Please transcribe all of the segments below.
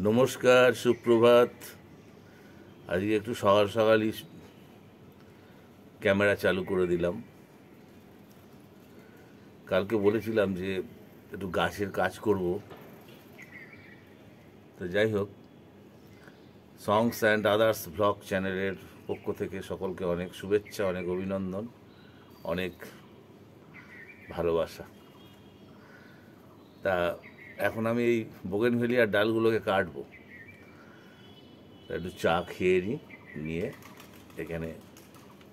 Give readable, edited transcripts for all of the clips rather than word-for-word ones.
নমস্কার, সুপ্রভাত। আজকে একটু সকাল সকালই ক্যামেরা চালু করে দিলাম। কালকে বলেছিলাম যে একটু গাছের কাজ করব, তো যাই হোক, সংস অ্যান্ড আদার্স ব্লগ চ্যানেলের পক্ষ থেকে সকলকে অনেক শুভেচ্ছা, অনেক অভিনন্দন, অনেক ভালোবাসা। তা এখন আমি এই বোগেনভেলিয়ার ডালগুলোকে কাটবো। একটু চা খেয়ে নিয়ে এখানে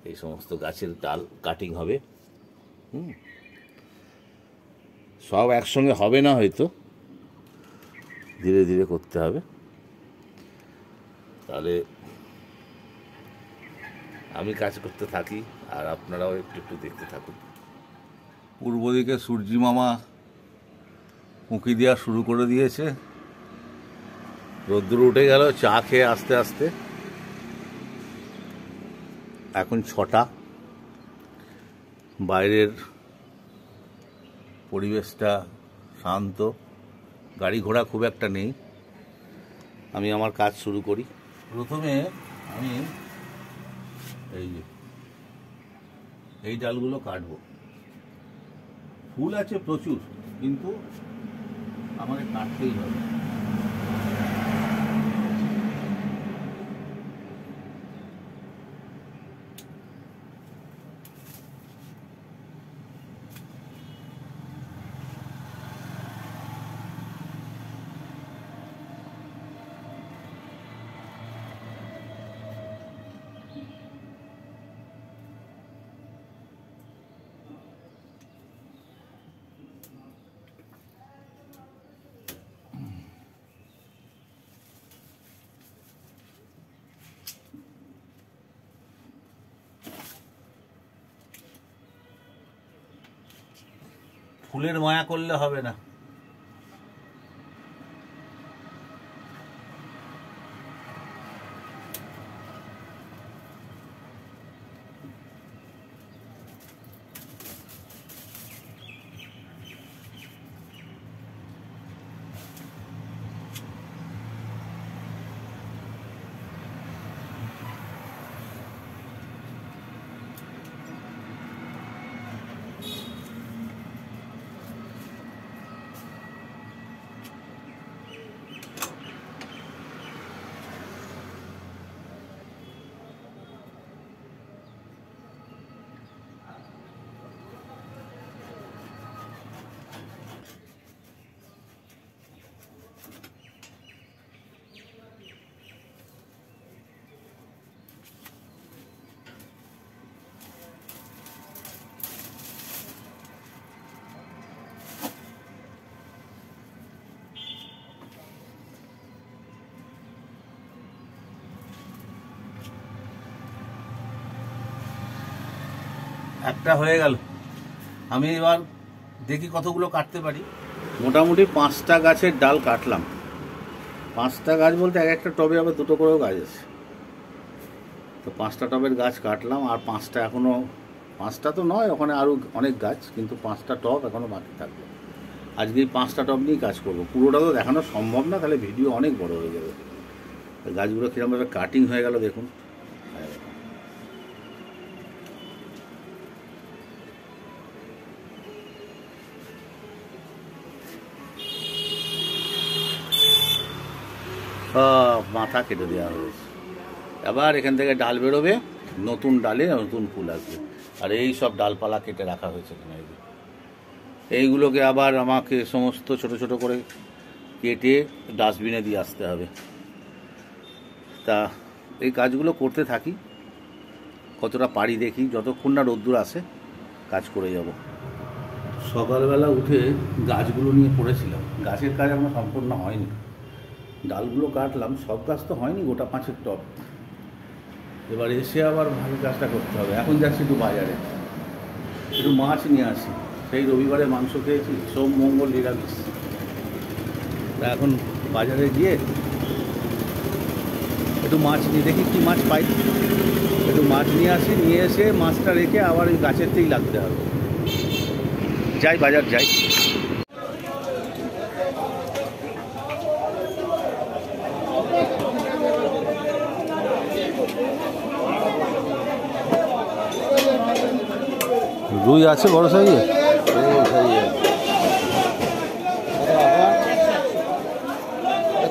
এই সমস্ত গাছের ডাল কাটিং হবে। সব একসঙ্গে হবে না, হয়তো ধীরে ধীরে করতে হবে, তাহলে আমি কাজ করতে থাকি আর আপনারাও একটু একটু দেখতে থাকুন। পূর্ব দিকে সূর্যি মামা উঁকি দেওয়া শুরু করে দিয়েছে, রোদ্দুর উঠে গেল চা খেয়ে আস্তে আস্তে। এখন 6টা, বাইরের পরিবেশটা শান্ত, গাড়ি ঘোড়া খুব একটা নেই। আমি আমার কাজ শুরু করি। প্রথমে আমি এই ডালগুলো কাটবো। ফুল আছে প্রচুর, কিন্তু আমাকে কাটতেই হবে। ফুলের মায়া করলে হবে না। একটা হয়ে গেল। আমি এবার দেখি কতগুলো কাটতে পারি। মোটামুটি 5টা গাছের ডাল কাটলাম। 5টা গাছ বলতে এক একটা টবে আবার 2টো করেও গাছ আছে, তো 5টা টবের গাছ কাটলাম। আর 5টা এখনও, 5টা তো নয়, ওখানে আরও অনেক গাছ, কিন্তু 5টা টব এখনও বাকি থাকবে। আজকে এই 5টা টব নিয়েই কাজ করবো। পুরোটা তো দেখানো সম্ভব না, তাহলে ভিডিও অনেক বড় হয়ে যাবে। গাছগুলো কীরকমভাবে কাটিং হয়ে গেল দেখুন। সব মাথা কেটে দেওয়া হয়েছে। আবার এখান থেকে ডাল বেরোবে, নতুন ডালে নতুন ফুল আসবে। আর এই সব ডালপালা কেটে রাখা হয়েছে এখানে। এইগুলোকে আবার আমাকে সমস্ত ছোট ছোট করে কেটে ডাস্টবিনে দিয়ে আসতে হবে। তা এই কাজগুলো করতে থাকি, কতটা পারি দেখি, যতক্ষণ না রোদ্দুর আসে কাজ করে যাব। সকালবেলা উঠে গাছগুলো নিয়ে পড়েছিলাম। গাছের কাজ এখনো সম্পূর্ণ হয়নি। ডালগুলো কাটলাম, সব কাজ তো হয়নি, গোটা 5 টব। এবার এসে আবার ভালো কাজটা করতে হবে। এখন যাচ্ছি একটু বাজারে, একটু মাছ নিয়ে আসি। সেই রবিবারে মাংস খেয়েছি, সোম মঙ্গল নিরামিষ। তা এখন বাজারে গিয়ে একটু মাছ নিয়ে দেখি কী মাছ পাই। একটু মাছ নিয়ে আসি, নিয়ে এসে মাছটা রেখে আবার ওই গাছেরতেই লাগতে হবে। যাই, বাজার যাই। রুই আছে বড় সাইজে?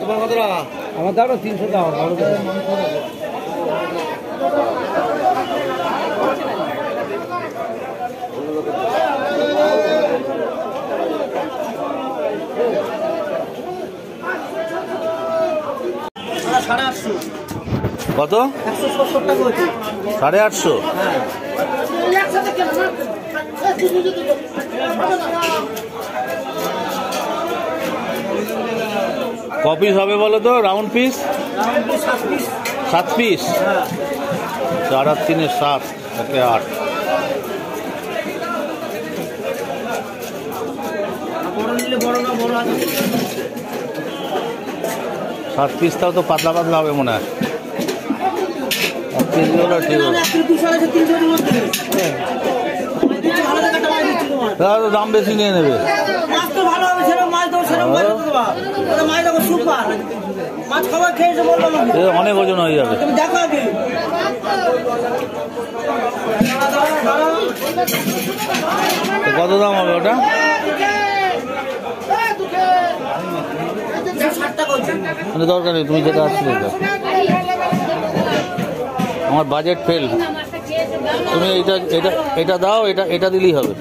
তোমার কত টাকা? আমার দাও 300 দাও। কত? 170 টাকা হচ্ছে। 850? ক পিস হবে বলো তো? Round piece 7 piece. 4 আর 3 7, একে 8। বড় না বড় আছে 7 পিস, তাও তো পাতলা পাতলা হবে মনে হয়। 1 কেজি হলো ঠিক আছে। তাহলে দাম বেশি নিয়ে নেবে। অনেক ওজন হয়ে যাবে। কত দাম হবে ওটা? মানে দরকার নেই, তুমি যেটা আসছিলে আমার বাজেট ফেল। তুমি এটা দাও, এটা দিলেই হবে,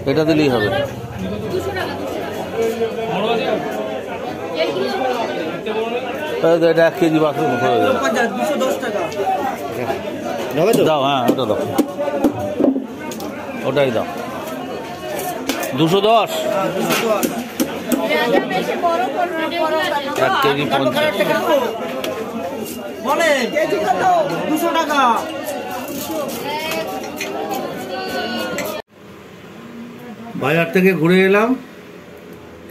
এটা দিলেই হবে। এটা 1 কেজি বাথরুম হয়ে যাবে। দাও, হ্যাঁ ওটা দাও, ওটাই দাও। 210। 1 কেজি 50। বাজার থেকে ঘুরে এলাম,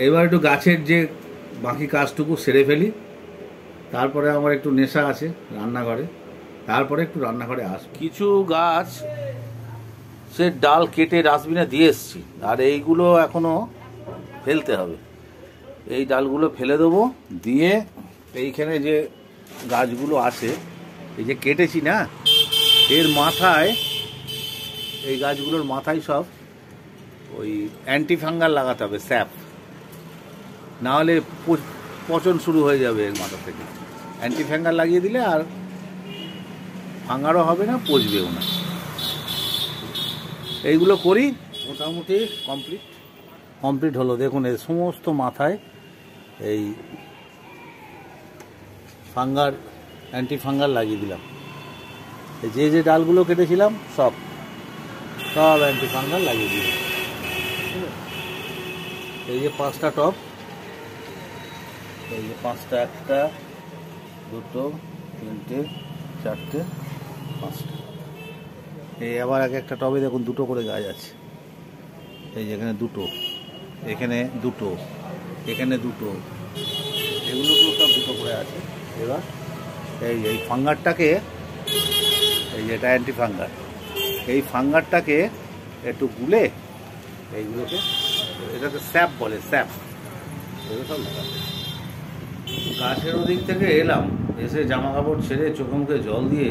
এবার একটু গাছের যে বাকি কাজটুকু সেরে ফেলি। তারপরে আমার একটু নেশা আছে রান্নাঘরে, তারপরে একটু রান্নাঘরে কিছু গাছ সে ডাল কেটে ডাস্টবিনে দিয়ে এসছি, আর এইগুলো এখনো ফেলতে হবে। এই ডালগুলো ফেলে দেবো, দিয়ে এইখানে যে গাছগুলো আছে এই যে কেটেছি না, এর মাথায়, এই গাছগুলোর মাথায় সব ওই অ্যান্টি ফাঙ্গাল লাগাতে হবে, স্যাপ, না হলে পচন শুরু হয়ে যাবে এর মাথা থেকে। অ্যান্টি ফাঙ্গাল লাগিয়ে দিলে আর ফাঙ্গারও হবে না, পচবেও না। এইগুলো করি, মোটামুটি কমপ্লিট হলো। দেখুন এই সমস্ত মাথায় এই অ্যান্টি ফাঙ্গাল লাগিয়ে দিলাম। যে ডালগুলো কেটেছিলাম সব অ্যান্টি ফাঙ্গাল লাগিয়ে দিলাম। এই যে 5টা টব, এই যে 5টা, 1টা 2টো 3টে 4টে 5টা। এই আবার একটা টবে দেখুন 2টো করে গাছ আছে। এই যেখানে 2টো, এখানে 2টো, এখানে 2টো, এগুলো তো সব 2টো করে আছে। এবার এই ফাঙ্গারটাকে, এই যেটা অ্যান্টি ফাঙ্গার, এই ফাঙ্গারটাকে একটু গুলে এইগুলোকে, এটাকে স্যাপ বলে, স্যাপ, এগুলো সব লাগাবে। গাছের ওদিক থেকে এলাম, এসে জামা কাপড় ছেড়ে চোখে মুখে জল দিয়ে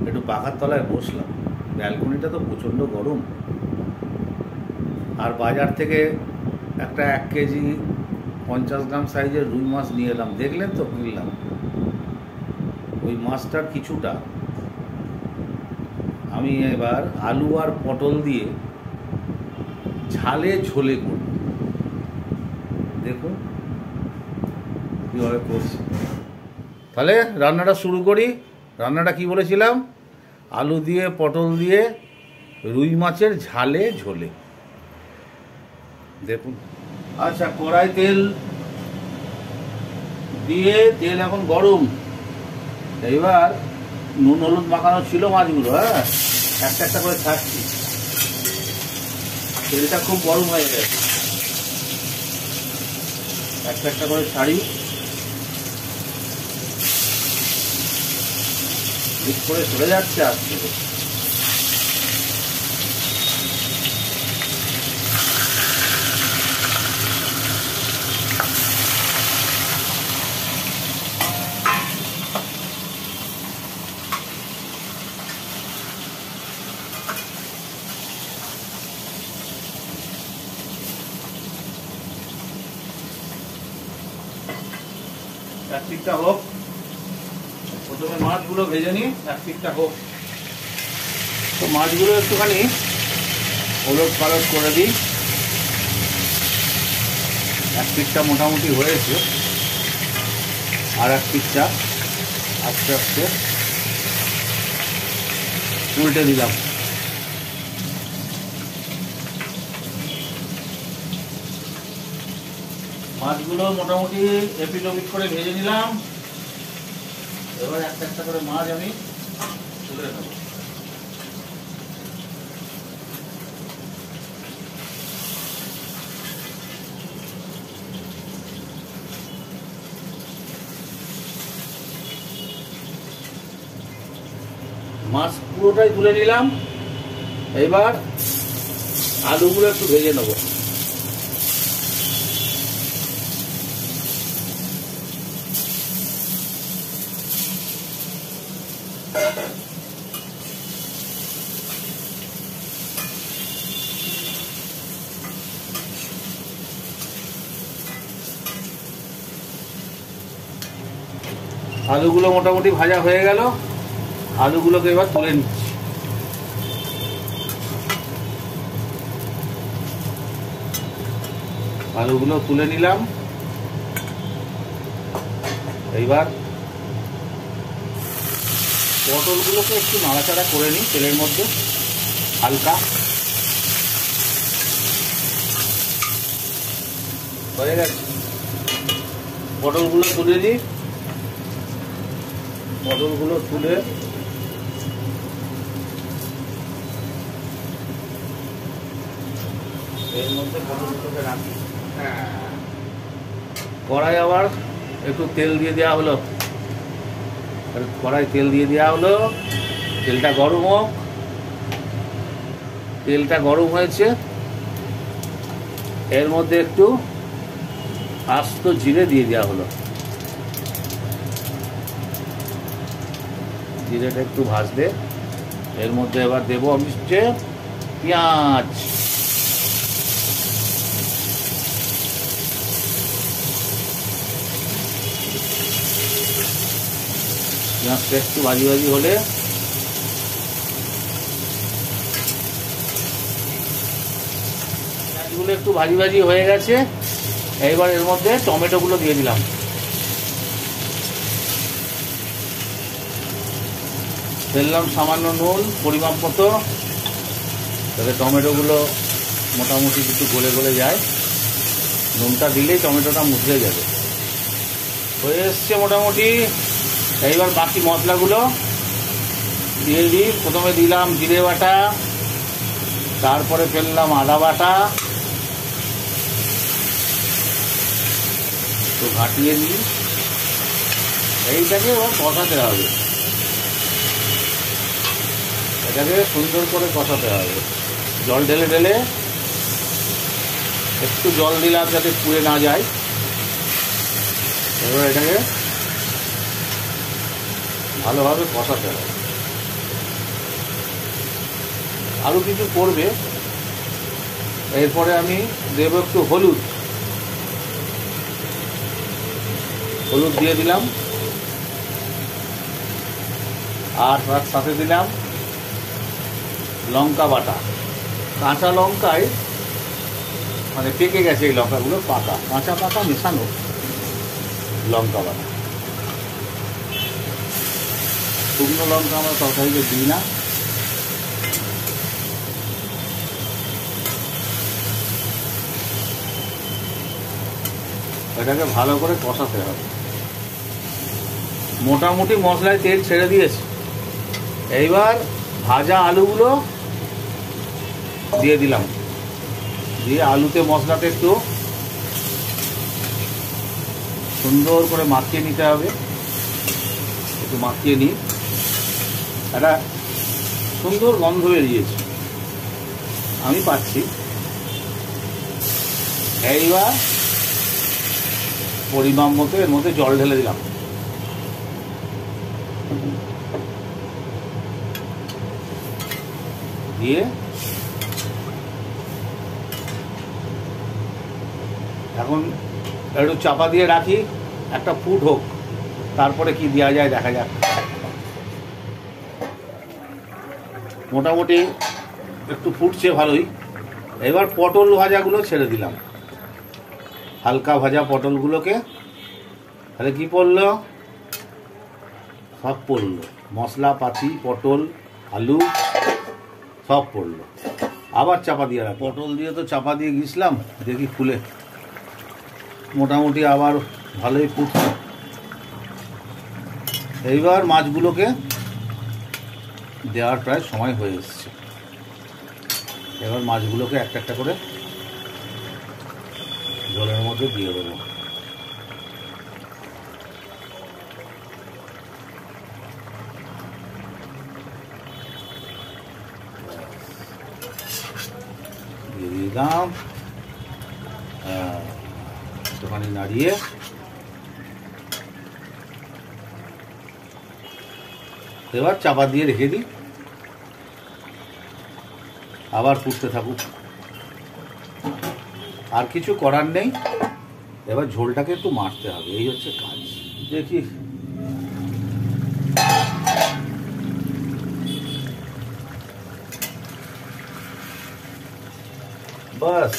একটু পাখার তলায় বসলাম। ব্যালকনিটা তো প্রচণ্ড গরম। আর বাজার থেকে একটা 1 কেজি 50 গ্রাম সাইজের রুই মাছ নিয়ে এলাম। দেখলেন তো কিনলাম। ওই মাছটার কিছুটা আমি এবার আলু আর পটল দিয়ে ঝালে ঝোলে করব। দেখুন কীভাবে করছি। তাহলে রান্নাটা শুরু করি। রান্নাটা কি বলেছিলাম? আলু দিয়ে পটল দিয়ে রুই মাছের ঝালে ঝোলে। দেখুন, আচ্ছা, কড়াই তেল দিয়ে, তেল এখন গরম। এইবার নুন হলুদ মাখানো ছিল মাছগুলো, হ্যাঁ, একটা একটা করে ছাড়ছি। তেলটা খুব গরম হয়ে গেছে, একটা একটা করে ছাড়ি। ঠিক করে চলে যাচ্ছে আজকে। এক পিঠটা হোক, প্রথমে মাছগুলো ভেজে নিই, এক পিঠটা হোক। তো মাছগুলো একটুখানি ওলট পালট করে দিই। এক পিঠটা মোটামুটি হয়েছে, আর এক পিঠটা আস্তে আস্তে উল্টে দিলাম। মাছগুলো মোটামুটি এপিট ওপিট করে ভেজে নিলাম। এবার একটা একটা করে মাছ আমি তুলে নেব। মাছ পুরোটাই তুলে নিলাম। এবার আলুগুলো একটু ভেজে নেব। আলুগুলো মোটামুটি ভাজা হয়ে গেল। আলুগুলোকে এবার তুলে নিচ্ছি। আলুগুলো তুলে নিলাম। এইবার পটলগুলোকে একটু নাড়াচাড়া করে নিই তেলের মধ্যে হালকা। হয়ে গেছে। পটলগুলো তুলে দিই। পটলগুলো তুলে এর মধ্যে পটলগুলোকে রাখি। কড়াই আবার একটু তেল দিয়ে দেওয়া হলো। কড়াই তেল দিয়ে দেওয়া হলো। তেলটা গরম হোক। তেলটা গরম হয়েছে, এর মধ্যে একটু আস্ত জিরে দিয়ে দেওয়া হলো। জিরেটা একটু ভাজলে এর মধ্যে এবার দেবো আমি হচ্ছে পেঁয়াজ। পেঁয়াজটা একটু ভাজি ভাজি হলে পেঁয়াজগুলো একটু ভাজি ভাজি হয়ে গেছে। এইবার এর মধ্যে টমেটোগুলো দিয়ে দিলাম। ফেললাম সামান্য নুন পরিমাপ মতো, তাতে টমেটোগুলো মোটামুটি একটু গলে গলে যায়। নুনটা দিলেই টমেটোটা মুছড়ে যাবে। হয়ে এসছে মোটামুটি। এইবার বাকি মশলাগুলো দিয়ে দিই। প্রথমে দিলাম জিরে বাটা, তারপরে ফেললাম আদা বাটা, তো ঘাটিয়ে দিই। এইটাকে এবার কষাতে হবে, এটাকে সুন্দর করে কষাতে হবে। জল ঢেলে ঢেলে একটু জল দিলাম যাতে পুড়ে না যায়। এবার এটাকে ভালোভাবে কষাতে হবে। আরও কিছু পড়বে। এরপরে আমি দেব একটু হলুদ। হলুদ দিয়ে দিলাম, আর তার সাথে দিলাম লঙ্কা বাটা। কাঁচা লঙ্কায় মানে পেকে গেছে এই লঙ্কাগুলো, পাকা কাঁচা পাকা মেশানো লঙ্কা বাটা। শুকনো লঙ্কা আমরা তরকারিতে দিই না। এটাকে ভালো করে কষাতে হবে। মোটামুটি মশলায় তেল ছেড়ে দিয়েছে। এইবার ভাজা আলুগুলো দিয়ে দিলাম। দিয়ে আলুতে মশলাটা একটু সুন্দর করে মাখিয়ে নিতে হবে। একটু মাখিয়ে নিই। একটা সুন্দর গন্ধ বেরিয়েছে, আমি পাচ্ছি। এইবার পরিমাণ মতো এর মধ্যে জল ঢেলে দিলাম। দিয়ে এখন একটু চাপা দিয়ে রাখি। একটা ফুট হোক, তারপরে কি দেওয়া যায় দেখা যাক। মোটামুটি একটু ফুটছে ভালোই। এবার পটল ভাজাগুলো ছেড়ে দিলাম, হালকা ভাজা পটলগুলোকে। তাহলে কি পড়লো, সব পড়লো, মশলাপাতি, পটল, আলু সব পড়লো। আবার চাপা দিয়ে রাখ, পটল দিয়ে তো চাপা দিয়ে গেছিলাম, দেখি খুলে। মোটামুটি আবার ভালোই ফুটছে। এইবার মাছগুলোকে দেওয়ার প্রায় সময় হয়ে এসছে। এবার মাছগুলোকে একটা একটা করে জলের মধ্যে দিয়ে দেবো। দিয়ে দিলাম, একটুখানি নাড়িয়ে এবার চাপা দিয়ে রেখে দিই, আবার ফুটতে থাকুক। আর কিছু করার নেই, এবার ঝোলটাকে একটু মারতে হবে, এই হচ্ছে কাজ। দেখি বাস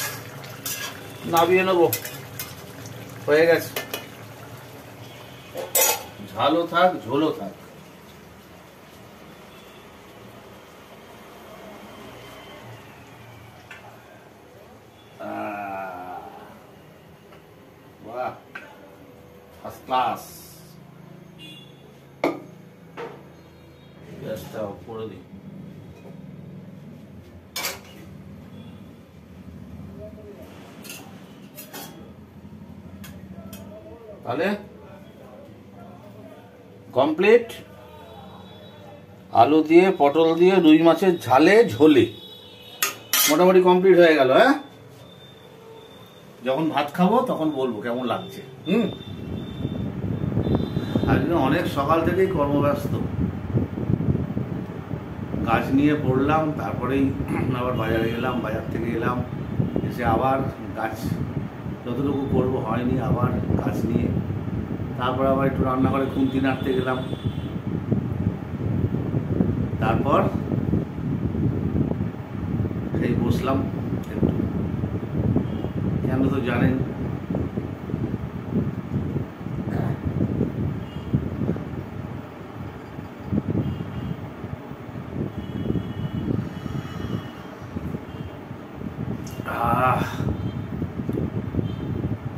নামিয়ে নেবো, হয়ে গেছে। ঝালও থাক, ঝোলও থাক। বাহ, ফার্স্ট ক্লাস। গ্যাসটা অফ করে দিই। তাহলে কমপ্লিট। আলু দিয়ে, পটল দিয়ে, রুই মাছের ঝালে ঝোলে মোটামুটি কমপ্লিট হয়ে গেল। হ্যাঁ, যখন ভাত খাবো তখন বলবো কেমন লাগছে। আজকে অনেক সকাল থেকেই কর্মব্যস্ত, কাজ নিয়ে পড়লাম, তারপরেই আবার বাজারে গেলাম, বাজার থেকে এলাম, এসে আবার কাজ যতটুকু করবো হয়নি, আবার কাজ নিয়ে, তারপর আবার একটু রান্নাঘরে খুন্তি নাড়তে গেলাম, তারপর সেই বসলাম একটু। কেন তো জানেন,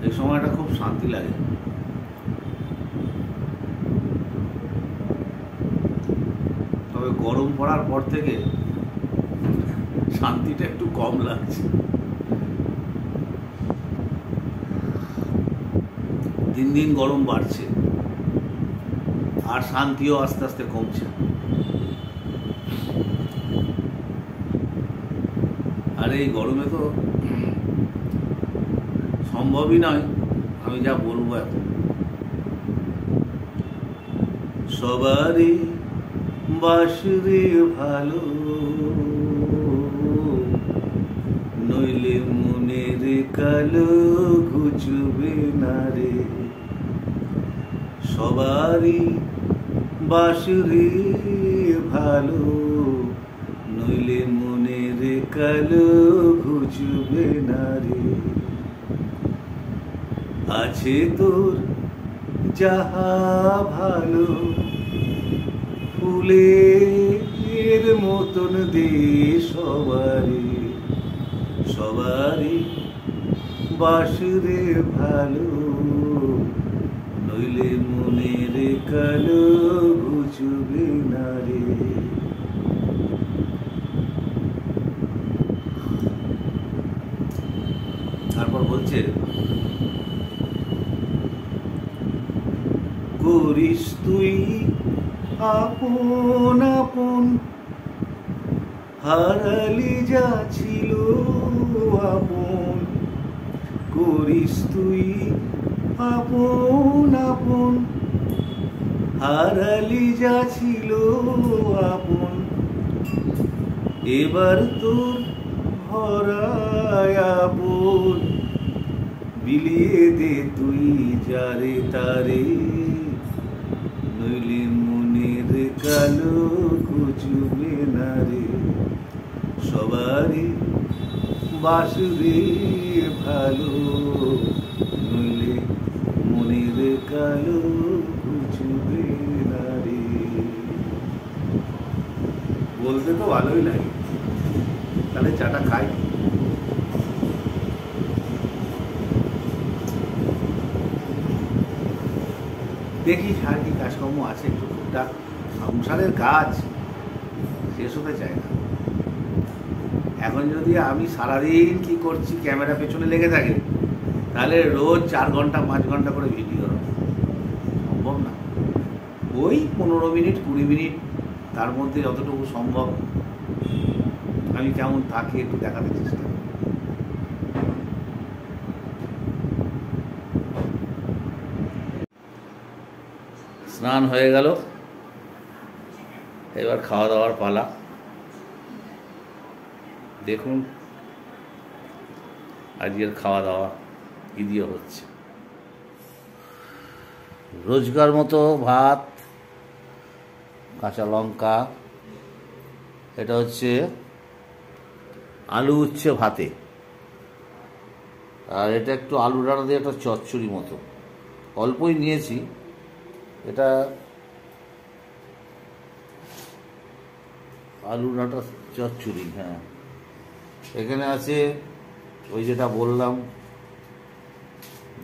এই সময়টা খুব শান্তি লাগে। তবে গরম পড়ার পর থেকে শান্তিটা একটু কম লাগছে। দিন দিন গরম বাড়ছে আর শান্তিও আস্তে আস্তে কমছে। আর এই গরমে তো সম্ভবই নয় আমি যা বলবো এখন। সবারই বাসরে ভালো, নইলে মনের কালো ঘুচবে না রে। সবারই বাসরে ভালো, নইলে মনের কালো ঘুচবে না রে। আছে তোর যাহা ভালো, ফুলের মতন দে সবারই, সবারই বাসরে ভালো, নইলে মনের কালো ঘুচবে না রে। তারপর বলছে, করিস তুই আপন আপন, হারালি যা ছিল আপন। করিস তুই আপন আপন, হারালি যা ছিল আপন। এবার তোর ভরায় আপন, বিলিয়ে দে তুই যারে তারে, নইলে মনের কালো কুচুবে না রে। সবারই বাসুরে ভালো, নইলে মনের কালো কুচুবে না রে। বলতে তো ভালোই লাগে, তাহলে চাটা খাই। দেখি আর কি কাজকর্ম আছে, একটু টুকটাক সংসারের কাজ শেষ হতে চায় না। এখন যদি আমি সারাদিন কি করছি ক্যামেরা পেছনে লেগে থাকে, তাহলে রোজ 4 ঘন্টা 5 ঘন্টা করে ভিডিও সম্ভব না। ওই 15 মিনিট 20 মিনিট, তার মধ্যে যতটুকু সম্ভব আমি কেমন থাকি একটু দেখাতে চেষ্টা করি। স্নান হয়ে গেল, এবার খাওয়া দাওয়ার পালা। দেখুন আজকের খাওয়া দাওয়া কি দিয়ে হচ্ছে। রোজকার মতো ভাত, কাঁচা লঙ্কা, এটা হচ্ছে আলু উচ্ছে ভাতে, আর এটা একটু আলু ডাঁটা দিয়ে একটা চচ্চড়ি মতো, অল্পই নিয়েছি। এটা আলু ডাঁটা চচ্চড়ি। হ্যাঁ, এখানে আছে ওই যেটা বললাম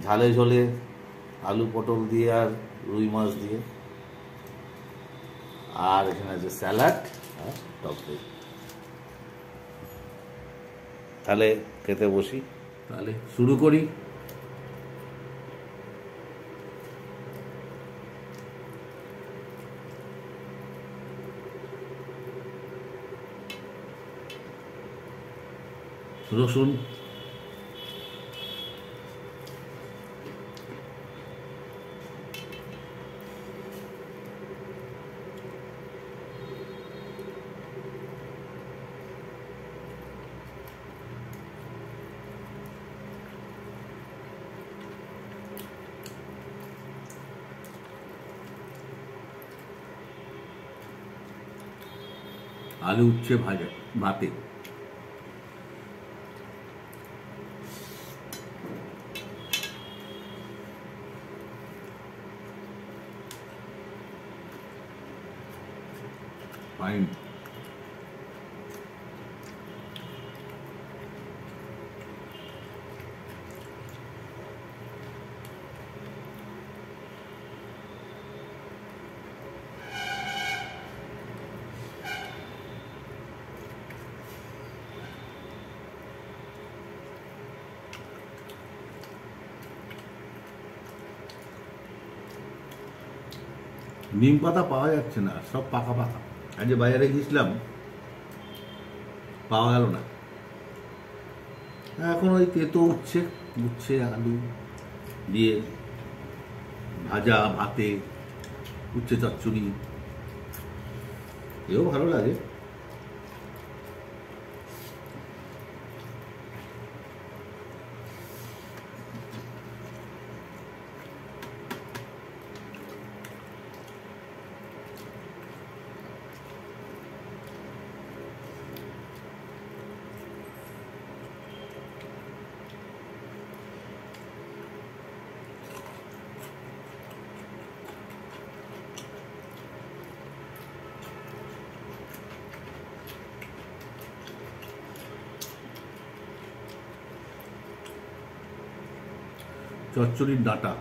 ঝালে ঝোলে আলু পটল দিয়ে আর রুই মাছ দিয়ে, আর এখানে আছে স্যালাড আর টক দই। তাহলে খেতে বসি, তাহলে শুরু করি। রসুন, আলু উচ্ছে ভাজা ভাতে, ফাইন। নিম পাতা পাওয়া যাচ্ছে না, সব পাকা পাকা। আজ বাজারে গিয়েছিলাম, পাওয়া গেল না। এখন ওই তেতো উচ্ছে উচ্ছে আলু দিয়ে ভাজা ভাতে, উচ্ছে চচ্চড়ি, এও ভালো লাগে। চচ্চড়ির ডাঁটা,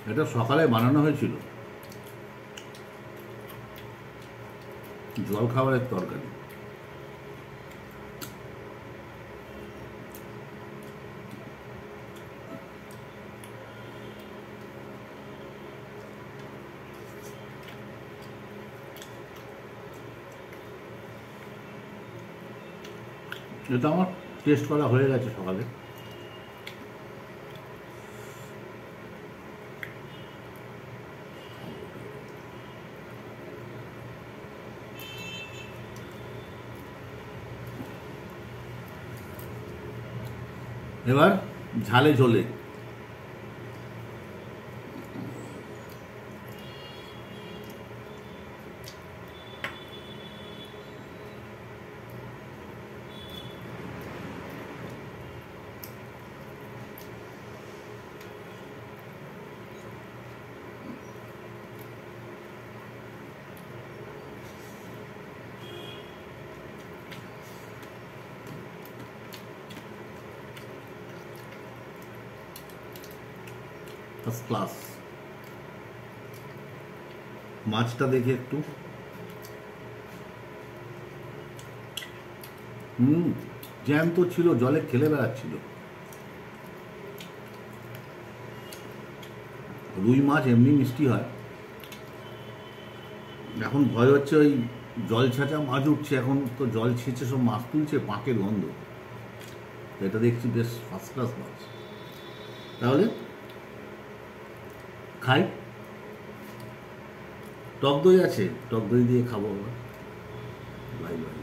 এটা সকালে বানানো হয়েছিল, জল খাবারের তরকারি। এটা আমার টেস্ট করা হয়ে গেছে সকালে। এবার ঝালে ঝোলে ফার্স্ট ক্লাস। মাছটা দেখে একটু জ্যান্ত ছিল, জলে খেলে বেড়াচ্ছিল। রুই মাছ এমনি মিষ্টি হয়, এখন ভয় হচ্ছে ওই জল ছাঁচা মাছ উঠছে, এখন তো জল ছেঁচে সব মাছ তুলছে, পাঁকের গন্ধ। তো এটা দেখছি বেশ ফার্স্ট ক্লাস মাছ। তাহলে খাই। টক দই আছে, টক দই দিয়ে খাবো আমরা। Bye bye.